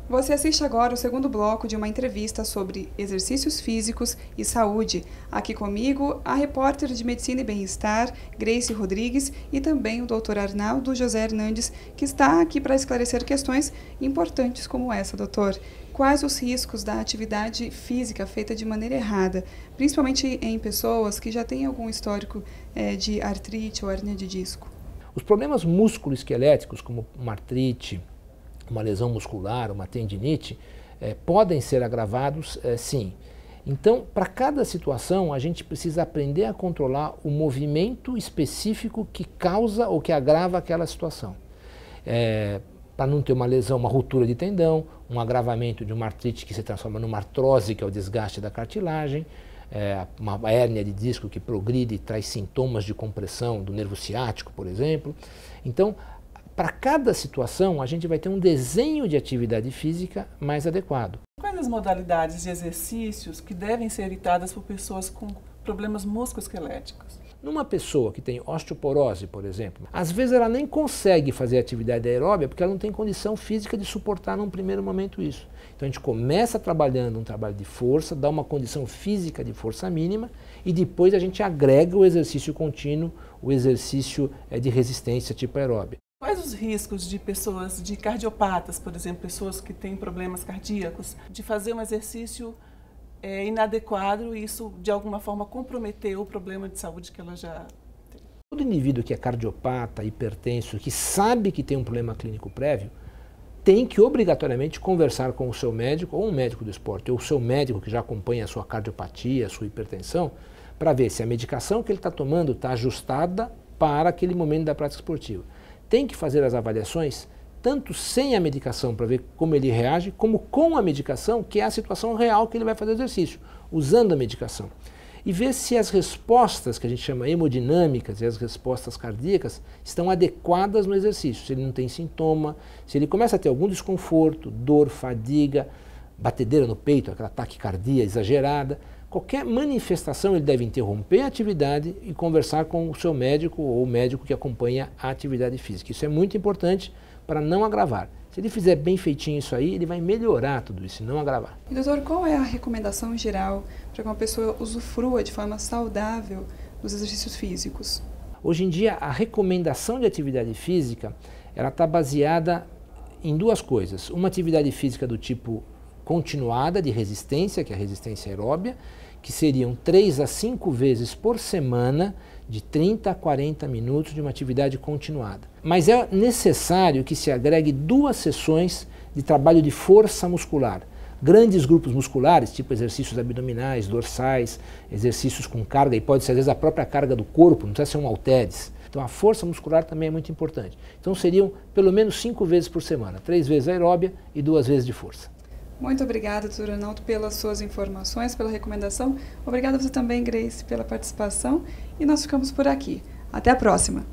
Você assiste agora o segundo bloco de uma entrevista sobre exercícios físicos e saúde. Aqui comigo, a repórter de Medicina e Bem-Estar, Grace Rodrigues, e também o Dr. Arnaldo José Hernandes, que está aqui para esclarecer questões importantes como essa, doutor. Quais os riscos da atividade física feita de maneira errada, principalmente em pessoas que já têm algum histórico de artrite ou hérnia de disco? Os problemas músculo-esqueléticos, como uma artrite, uma lesão muscular, uma tendinite, podem ser agravados, sim. Então, para cada situação, a gente precisa aprender a controlar o movimento específico que causa ou que agrava aquela situação. Para não ter uma lesão, uma ruptura de tendão, um agravamento de uma artrite que se transforma numa artrose, que é o desgaste da cartilagem, uma hérnia de disco que progride e traz sintomas de compressão do nervo ciático, por exemplo. Então, para cada situação, a gente vai ter um desenho de atividade física mais adequado. Quais as modalidades de exercícios que devem ser evitadas por pessoas com problemas musculoesqueléticos? Numa pessoa que tem osteoporose, por exemplo, às vezes ela nem consegue fazer atividade aeróbica porque ela não tem condição física de suportar num primeiro momento isso. Então a gente começa trabalhando um trabalho de força, dá uma condição física de força mínima e depois a gente agrega o exercício contínuo, o exercício de resistência tipo aeróbica. Quais os riscos de pessoas, de cardiopatas, por exemplo, pessoas que têm problemas cardíacos, de fazer um exercício inadequado e isso de alguma forma comprometer o problema de saúde que ela já tem? Todo indivíduo que é cardiopata, hipertenso, que sabe que tem um problema clínico prévio, tem que obrigatoriamente conversar com o seu médico, ou um médico do esporte, ou o seu médico que já acompanha a sua cardiopatia, a sua hipertensão, para ver se a medicação que ele está tomando está ajustada para aquele momento da prática esportiva. Tem que fazer as avaliações, tanto sem a medicação, para ver como ele reage, como com a medicação, que é a situação real que ele vai fazer exercício, usando a medicação. E ver se as respostas, que a gente chama hemodinâmicas, e as respostas cardíacas, estão adequadas no exercício. Se ele não tem sintoma, se ele começa a ter algum desconforto, dor, fadiga, batedeira no peito, aquela taquicardia exagerada, qualquer manifestação ele deve interromper a atividade e conversar com o seu médico ou o médico que acompanha a atividade física. Isso é muito importante para não agravar. Se ele fizer bem feitinho isso aí, ele vai melhorar tudo isso e não agravar. E doutor, qual é a recomendação geral para que uma pessoa usufrua de forma saudável dos exercícios físicos? Hoje em dia, a recomendação de atividade física, ela está baseada em duas coisas. Uma atividade física do tipo continuada de resistência, que é a resistência aeróbia, que seriam 3 a 5 vezes por semana, de 30 a 40 minutos de uma atividade continuada. Mas é necessário que se agregue 2 sessões de trabalho de força muscular. Grandes grupos musculares, tipo exercícios abdominais, dorsais, exercícios com carga, e pode ser às vezes a própria carga do corpo, não precisa ser um halteres. Então a força muscular também é muito importante. Então seriam pelo menos 5 vezes por semana, 3 vezes aeróbia e 2 vezes de força. Muito obrigada, doutor Arnaldo, pelas suas informações, pela recomendação. Obrigada a você também, Grace, pela participação. E nós ficamos por aqui. Até a próxima!